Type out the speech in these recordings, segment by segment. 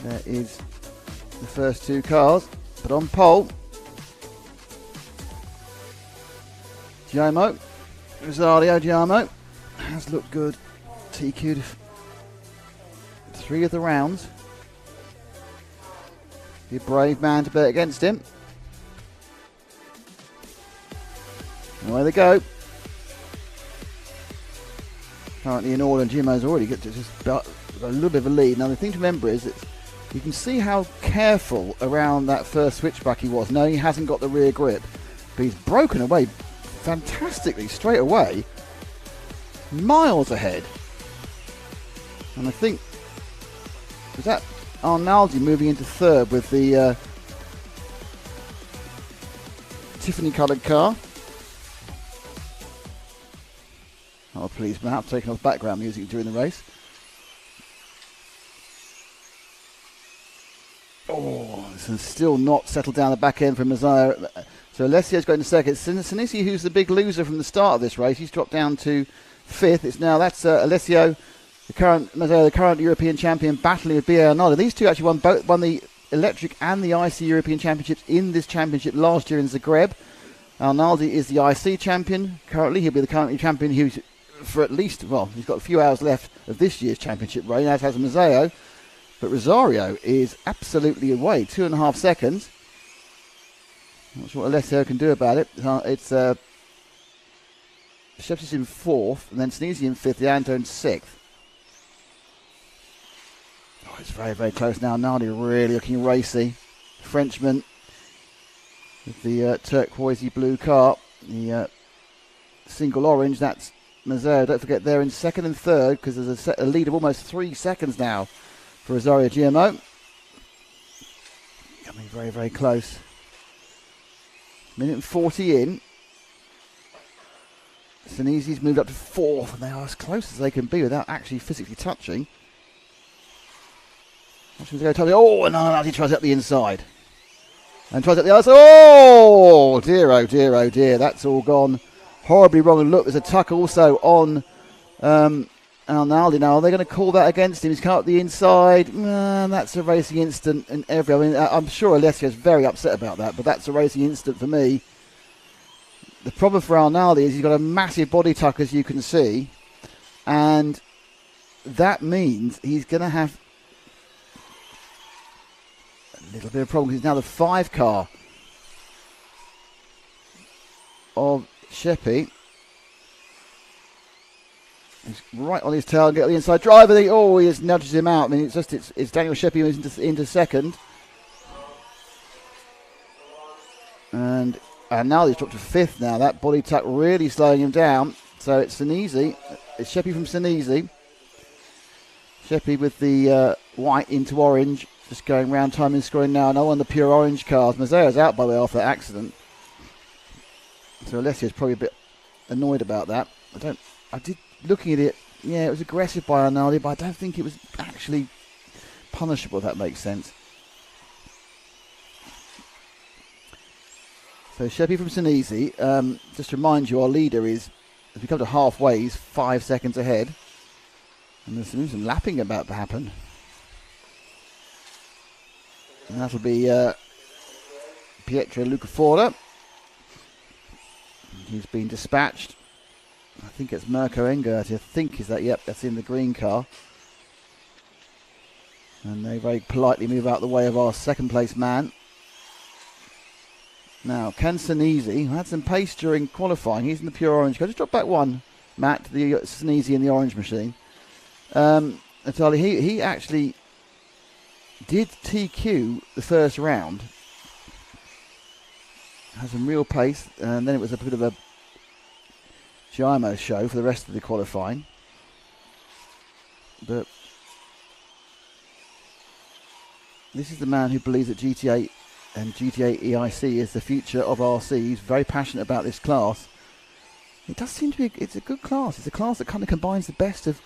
There is the first two cars, but on pole, Giacomo, Rosario Giacomo has looked good. TQ'd 3 of the rounds. Be a brave man to bet against him. Away they go. Currently in order, and Giacomo's already got just a little bit of a lead. Now the thing to remember is that you can see how careful around that first switchback he was. No, he hasn't got the rear grip, but he's broken away fantastically straight away, miles ahead. And I think, was that Arnaldi moving into third with the Tiffany coloured car? Oh please, Matt, I've taken off background music during the race. Oh, this is still not settled down the back end for Mazaya. So Alessio's going to second. Senesi, who's the big loser from the start of this race, he's dropped down to 5th. It's now, that's Alessio, the current European champion, battling with B.A. Arnaldi. These two actually won the electric and the IC European Championships in this championship last year in Zagreb. Arnaldi is the IC champion currently. He'll be the current champion who's for at least, well, he's got a few hours left of this year's championship reign, as has Mazzeo. But Rosario is absolutely away, 2.5 seconds. Not sure what Alessio can do about it. It's Shepson's in 4th, and then Senesi in 5th, Leandro in 6th. Oh, it's very, very close now. Nardi really looking racy. Frenchman with the turquoisey blue car. The single orange, that's Mazzeo. Don't forget they're in 2nd and 3rd because there's a lead of almost 3 seconds now for Rosario GMO. Coming very, very close. Minute and 40 in. Senesi's moved up to 4th, and they are as close as they can be without actually physically touching. Oh, and Arnaldi tries up the inside. And tries up the other side. Oh dear, oh dear, oh dear. That's all gone horribly wrong. And look, there's a tuck also on Arnaldi. Now, are they going to call that against him? He's come up the inside. That's a racing incident. I'm sure Alessio is very upset about that, but that's a racing incident for me. The problem for Arnaldi is he's got a massive body tuck, as you can see, and that means he's going to have a little bit of problem. He's now the 5 car of Sheppy. He's right on his tail, get the inside driver. He just nudges him out. I mean, it's Daniel Sheppy who's into 2nd, and now he's dropped to 5th. Now that body tuck really slowing him down. So it's Senesi. It's Sheppy from Senesi. Sheppy with the white into orange, just going round timing scoring now. No on the pure orange cars. Mazzeo's out by the way after that accident. So Alessio's probably a bit annoyed about that. I did looking at it. Yeah, it was aggressive by Arnaldi, but I don't think it was actually punishable, if that makes sense. So Sheppy from Senesi, just to remind you, our leader is, as we come to halfway, he's 5 seconds ahead. And there's some lapping about to happen. And that'll be Pietro Lucafora. He's been dispatched. I think it's Mirko Engert. I think is that. Yep, that's in the green car. And they very politely move out the way of our 2nd place man. Now, can Senesi, who had some pace during qualifying, he's in the pure orange car. Just drop back one, Matt, to the Senesi in the orange machine. Natalie, he actually did TQ the first round. Has some real pace, and then it was a bit of a Giacomo show for the rest of the qualifying. But this is the man who believes that GTA and GTA EIC is the future of RC. He's very passionate about this class. It does seem to be, it's a good class. It's a class that kind of combines the best of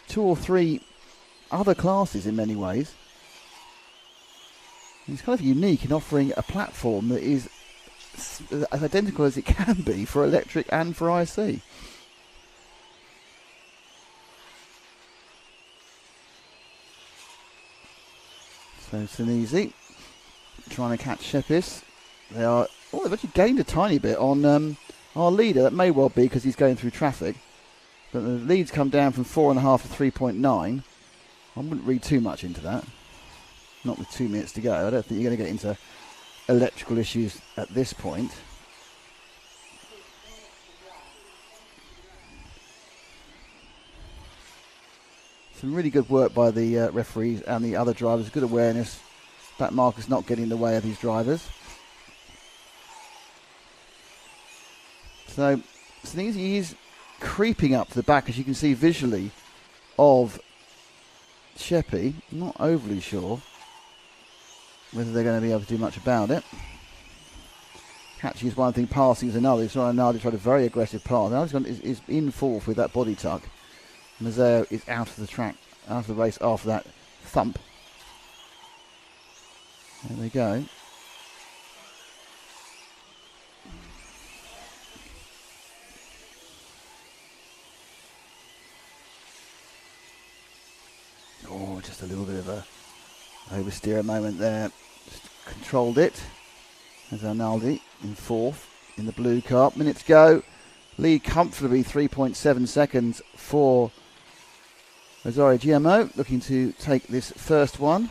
2 or 3 other classes in many ways. And it's kind of unique in offering a platform that is as identical as it can be for electric and for IC. So Senesi trying to catch Shepis. They've actually gained a tiny bit on our leader. That may well be because he's going through traffic. But the lead's come down from 4.5 to 3.9. I wouldn't read too much into that. Not with 2 minutes to go. I don't think you're going to get into electrical issues at this point. Some really good work by the referees and the other drivers. Good awareness. Back marker's not getting in the way of these drivers. So Senesi is creeping up to the back, as you can see visually, of Sheppy. Not overly sure whether they're going to be able to do much about it. Catching is one thing, passing is another. So Arnaldi tried a very aggressive pass. Arnaldi is in fourth with that body tuck. Mazzeo is out of the track, out of the race after that thump. There we go. Oh, just a little bit of a oversteer moment there. Just controlled it. There's Arnaldi in fourth in the blue car. Minutes go. Lead comfortably 3.7 seconds for Rosario GMO, looking to take this first one.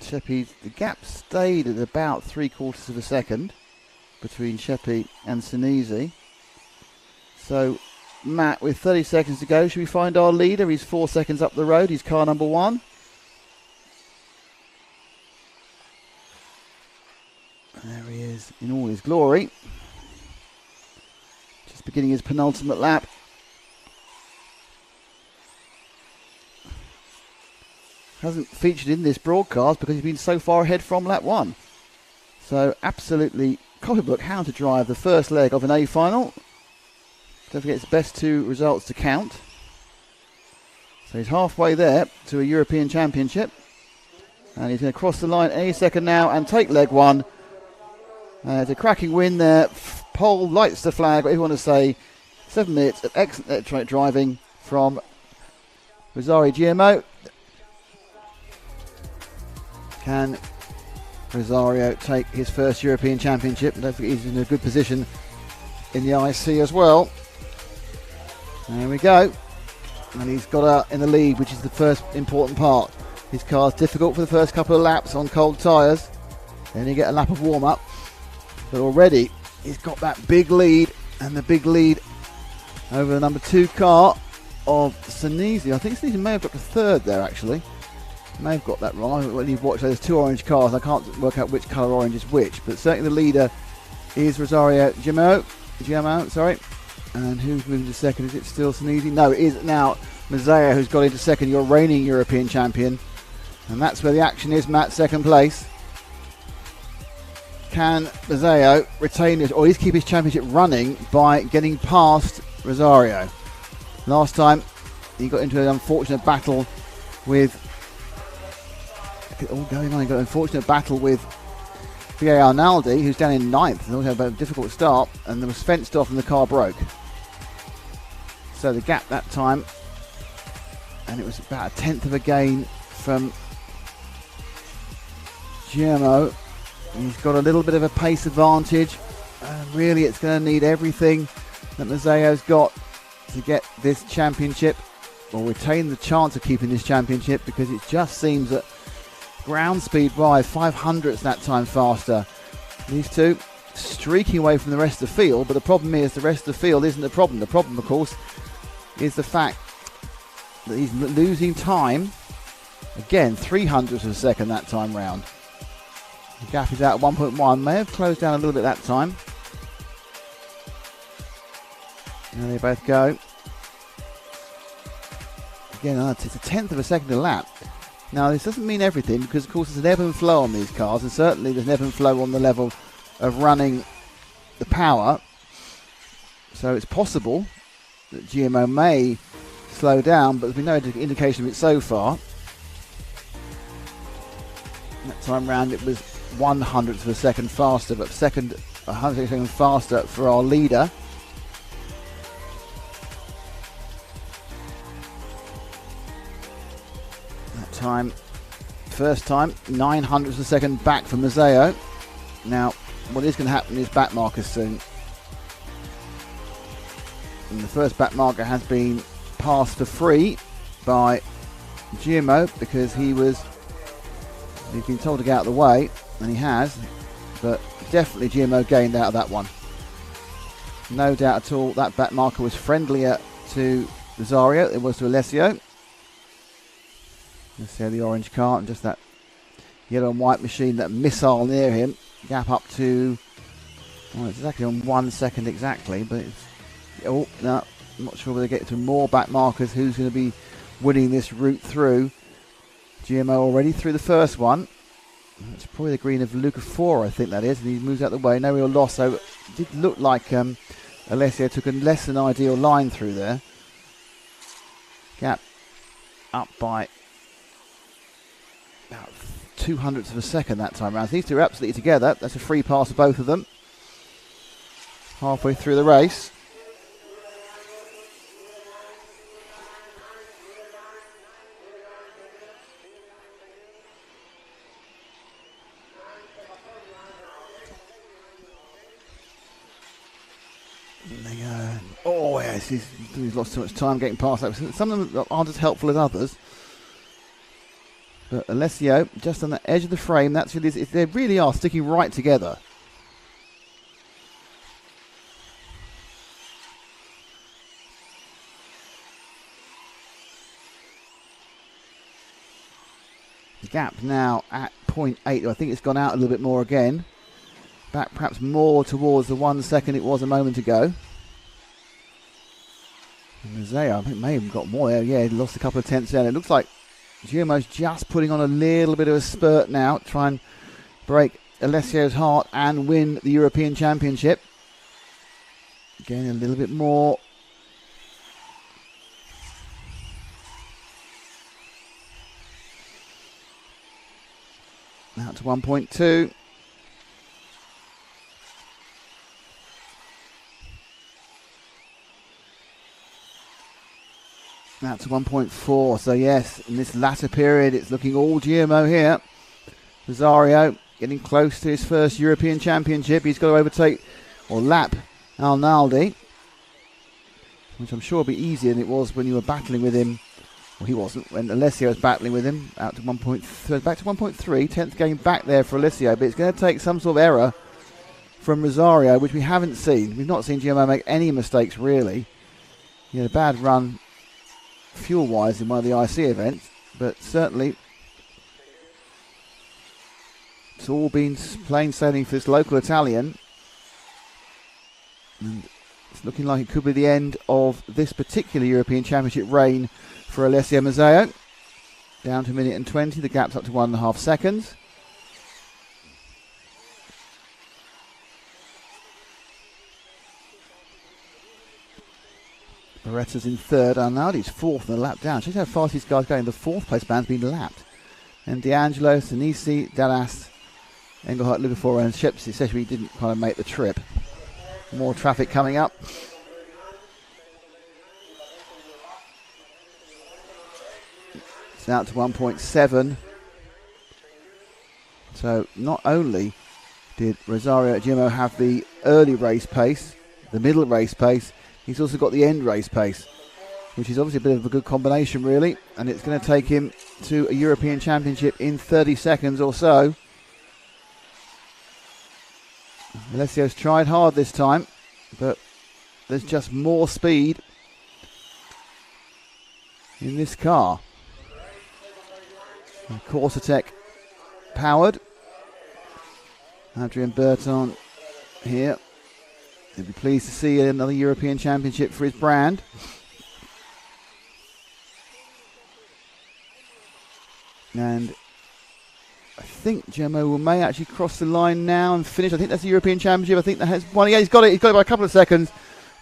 Sheppy, the gap stayed at about 3/4 of a second between Sheppy and Senesi. So Matt, with 30 seconds to go, should we find our leader? He's 4 seconds up the road. He's car number 1. There he is in all his glory. Just beginning his penultimate lap. Hasn't featured in this broadcast because he's been so far ahead from lap 1. So absolutely copybook how to drive the first leg of an A final. Don't forget it's the best 2 results to count. So he's halfway there to a European Championship. And he's going to cross the line any second now and take leg 1. It's a cracking win there. Pole lights the flag. Whatever you want to say. 7 minutes of excellent electronic driving from Rosario GMO. Can Rosario take his first European Championship? Don't forget he's in a good position in the IC as well. There we go. And he's got out in the lead, which is the first important part. His car's difficult for the first couple of laps on cold tyres. Then you get a lap of warm-up. But already he's got that big lead, and the big lead over the number 2 car of Senesi. I think Senesi may have got to third there actually. May have got that wrong. When you've watched, there's 2 orange cars. I can't work out which colour orange is which, but certainly the leader is Rosario GMO, sorry. And who's moving to second? Is it still Senesi? No, it is now Mazzeo who's got into second, your reigning European champion. And that's where the action is, Matt, second place. Can Mazzeo retain this, or at least keep his championship running by getting past Rosario? Last time he got into an unfortunate battle with all going on. He got an unfortunate battle with Arnaldi, who's down in 9th, and also had a difficult start, and there was fenced off and the car broke. So the gap that time, and it was about 1/10 of a gain from GMO. He's got a little bit of a pace advantage, and really it's going to need everything that Mazzeo's got to get this championship, or retain the chance of keeping this championship, because it just seems that ground speed wise, 500ths that time faster. These two streaking away from the rest of the field, but the problem is the rest of the field isn't the problem. The problem, of course, is the fact that he's losing time. Again, 300ths of a second that time round. The gap is out at 1.1. May have closed down a little bit that time. There they both go. Again, it's a 1/10 of a second a lap. Now, this doesn't mean everything, because, of course, there's an ebb and flow on these cars, and certainly there's an ebb and flow on the level of running the power. So it's possible that GMO may slow down, but there's been no indication of it so far. That time round it was 100ths of a second faster, but second 100 seconds faster for our leader. That time, first time, 900ths of a second back for Mazzeo. Now, what is going to happen is back markers soon. And the first back marker has been passed for free by Guillermo because he's been told to get out of the way, and he has, but definitely Guillermo gained out of that one. No doubt at all that back marker was friendlier to Rosario than it was to Alessio. Let's see the orange car and just that yellow and white machine, that missile near him. Gap up to, well, it's exactly on 1 second exactly, but it's, oh, no, I'm not sure whether they get to more back markers. Who's going to be winning this route through? GMO already through the first one. It's probably the green of Luca 4, I think that is, and he moves out of the way. No real loss, so it did look like Alessio took a less than ideal line through there. Gap up by about 200ths of a second that time around. These two are absolutely together. That's a free pass for both of them. Halfway through the race. There you go. Oh yes, he's lost too much time getting past that. Some of them aren't as helpful as others. But Alessio, just on the edge of the frame, that's really, they really are sticking right together. The gap now at 0.8. I think it's gone out a little bit more again. Back perhaps more towards the 1 second it was a moment ago. And Mazzeo, I think may have got more there. Yeah, he lost a couple of tenths there. It looks like Guillermo's just putting on a little bit of a spurt now, try and break Alessio's heart and win the European Championship. Again, a little bit more. Now to 1.2. That's 1.4. So yes, in this latter period, it's looking all GMO here. Rosario getting close to his first European Championship. He's got to overtake or lap Arnaldi, which I'm sure will be easier than it was when you were battling with him. Well, he wasn't when Alessio was battling with him. Out to 1.3, back to 1.3. 10th game back there for Alessio, but it's going to take some sort of error from Rosario, which we haven't seen. We've not seen GMO make any mistakes really. He had a bad run fuel-wise in one of the IC events, but certainly it's all been plain sailing for this local Italian, and it's looking like it could be the end of this particular European Championship reign for Alessio Mazzeo. Down to 1 minute and 20, the gap's up to 1.5 seconds. Beretta's in third, Arnaldi's fourth and a lap down. Shows how fast these guys going. The fourth place band's been lapped. And D'Angelo, Senesi, Dallas, Engelhardt, Lugafor and Shepsy, especially didn't kind of make the trip. More traffic coming up. It's out to 1.7. So not only did Rosario Gimo have the early race pace, the middle race pace, he's also got the end race pace, which is obviously a bit of a good combination, really. And it's going to take him to a European Championship in 30 seconds or so. Alessio's tried hard this time, but there's just more speed in this car. Corsa powered. Adrian Berton here. He'll be pleased to see another European Championship for his brand. And I think Gemmo may actually cross the line now and finish. I think that's the European Championship. I think that has one. Yeah, he's got it. He's got it by a couple of seconds.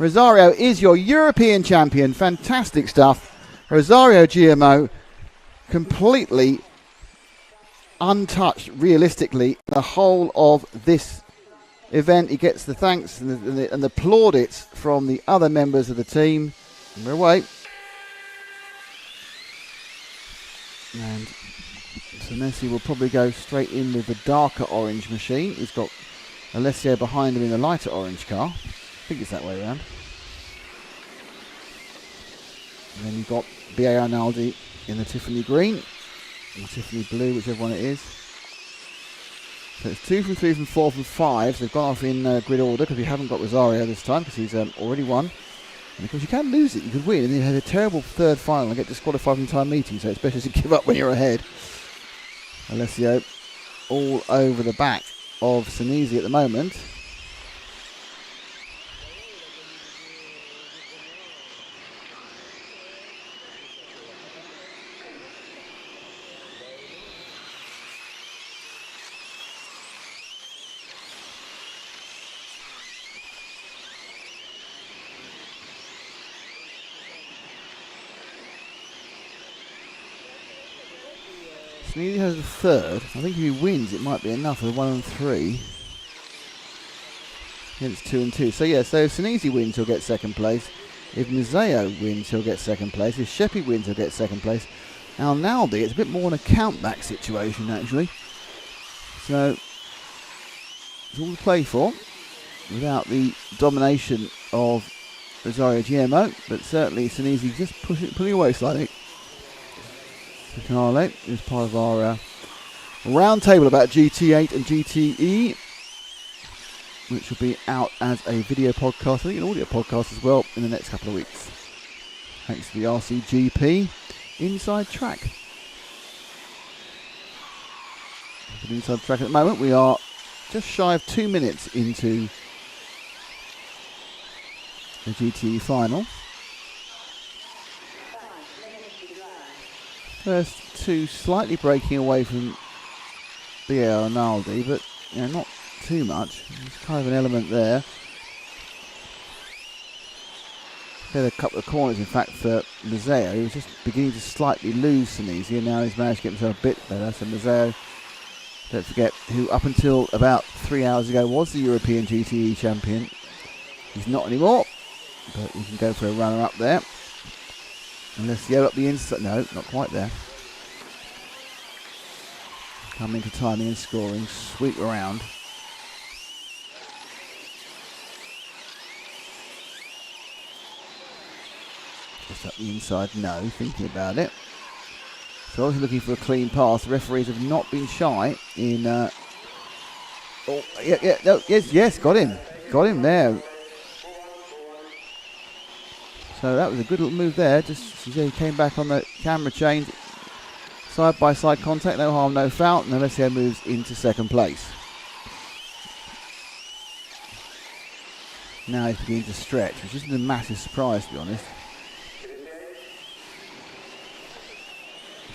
Rosario is your European champion. Fantastic stuff. Rosario GMO completely untouched realistically the whole of this event. He gets the thanks and the plaudits from the other members of the team. And we're away. And Senesi will probably go straight in with the darker orange machine. He's got Alessio behind him in the lighter orange car. I think it's that way around. And then you've got B.A. Arnaldi in the Tiffany green, or Tiffany blue, whichever one it is. So it's 2 from 3 from 4 from 5. So they've gone off in grid order because we haven't got Rosario this time because he's already won. And of course you can lose it, you could win, and then you have a terrible third final and get disqualified from time meeting, so it's better to give up when you're ahead. Alessio all over the back of Senesi at the moment. Senesi has the third. I think if he wins, it might be enough for 1 and 3. Against 2 and 2. So yeah, so if Senesi wins, he'll get second place. If Mazzeo wins, he'll get second place. If Sheppy wins, he'll get second place. Arnaldi, it's a bit more an account-back situation, actually. So, it's all to play for, without the domination of Rosario GMO, but certainly Senesi just pulling away slightly. Carlo is part of our round table about GT8 and GTE, which will be out as a video podcast, I think an audio podcast as well, in the next couple of weeks. Thanks to the RCGP Inside Track. For Inside Track at the moment, we are just shy of 2 minutes into the GTE final. First two slightly breaking away from B.A. Arnaldi, but not too much. There's kind of an element there. Had a couple of corners, in fact, for Mazzeo. He was just beginning to slightly lose Senesi, and now he's managed to get himself a bit better. So Mazzeo, don't forget, who up until about 3 hours ago was the European GTE champion. He's not anymore, but he can go for a runner-up there. Alessio up the inside. No, not quite there. Coming to timing and scoring. Sweep around. Just up the inside. No, thinking about it. So obviously looking for a clean pass. The referees have not been shy in... yes, got him. Got him there. So that was a good little move there. Just he came back on the camera change. Side by side contact, no harm, no foul. And Alessio moves into second place. Now he's beginning to stretch, which isn't a massive surprise to be honest.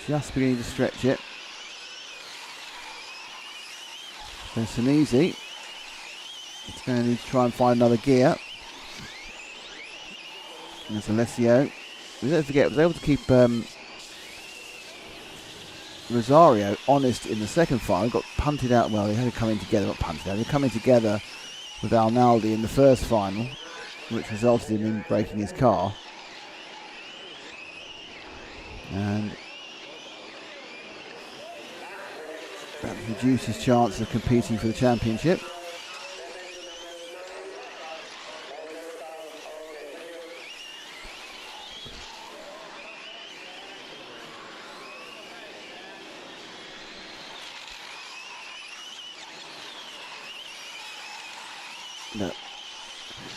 Just beginning to stretch it. So Senesi, it's going to need to try and find another gear. And there's Alessio. Don't forget, was able to keep Rosario honest in the second final. Got punted out. Well, they had to come in together. Not punted out. They come in together with Arnaldi in the first final, which resulted in him breaking his car. And that reduced his chance of competing for the championship. No.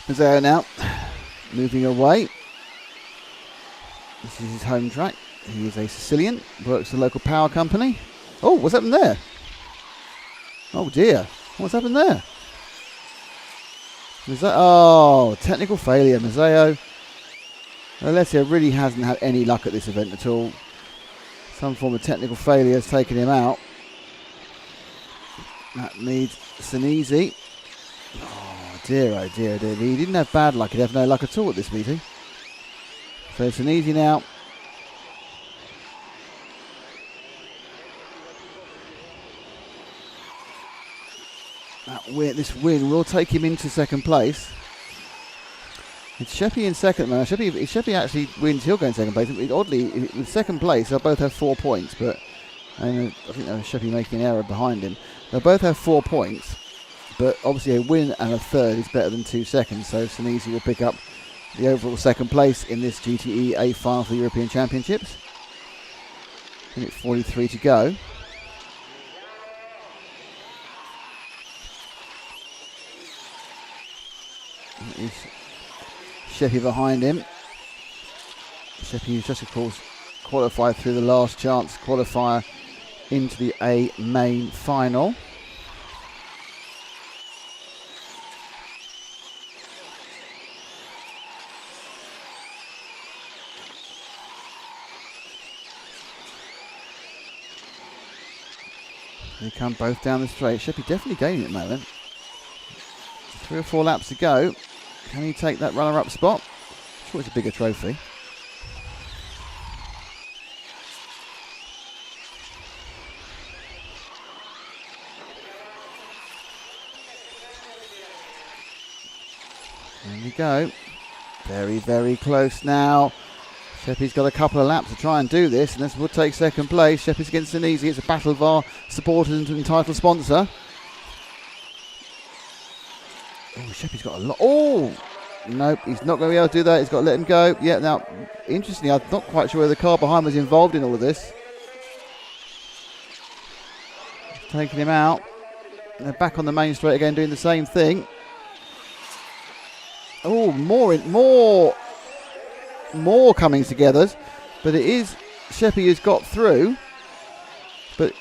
Mazzeo now moving away. This is his home track. He is a Sicilian, works for the local power company. Oh, what's happened there? Oh dear, what's happened there? Oh, technical failure. Mazzeo. Alessio really hasn't had any luck at this event at all. Some form of technical failure has taken him out. That needs Senesi. Oh dear, oh dear, oh dear. He didn't have bad luck, he'd have no luck at all at this meeting. So Senesi now. That this win will take him into second place. It's Sheppy in second now. If Sheppy actually wins, he'll go in second place. Oddly, with second place, they'll both have 4 points, but I think Sheppy making an error behind him. They'll both have 4 points, but obviously a win and a third is better than 2 seconds, so Senesi will pick up the overall second place in this GTE A final for the European Championships. Minute 43 to go. Sheppy behind him. Sheppy, who's just, of course, qualified through the last chance qualifier into the A main final. They come both down the straight. Sheppy definitely gaining at the moment. 3 or 4 laps to go. Can he take that runner-up spot? I'm sure it's a bigger trophy. There we go. Very, very close now. Sheppy's got a couple of laps to try and do this, and this would take second place. Sheppy's against Senesi. It's a battle of our supporters and title sponsor. Oh, Sheppy's got a lot. Oh, nope, he's not going to be able to do that. He's got to let him go. Yeah, now, interestingly, I'm not quite sure whether the car behind was involved in all of this. Taking him out. They're back on the main straight again, doing the same thing. Oh, more coming together, but it is Sheppy who's got through. But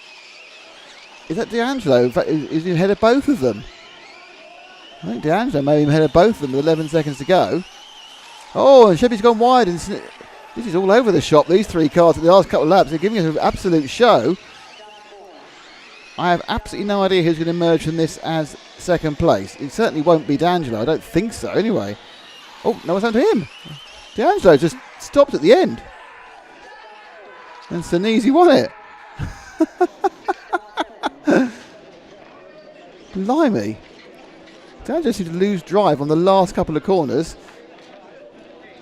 is that D'Angelo? In fact, is he ahead of both of them? I think D'Angelo may be ahead of both of them with 11 seconds to go. Oh, and Sheppy's gone wide, and this is all over the shop. These 3 cars at the last couple of laps, they're giving us an absolute show. I have absolutely no idea who's going to emerge from this as second place. It certainly won't be D'Angelo. I don't think so, anyway. Oh, no, what's happened to him? D'Angelo just stopped at the end. And Senesi won it. Blimey. D'Angelo seemed to lose drive on the last couple of corners.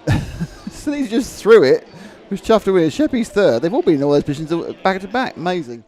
Senesi just threw it. Was chuffed away. Sheppy's third. They've all been in all those positions back to back. Amazing.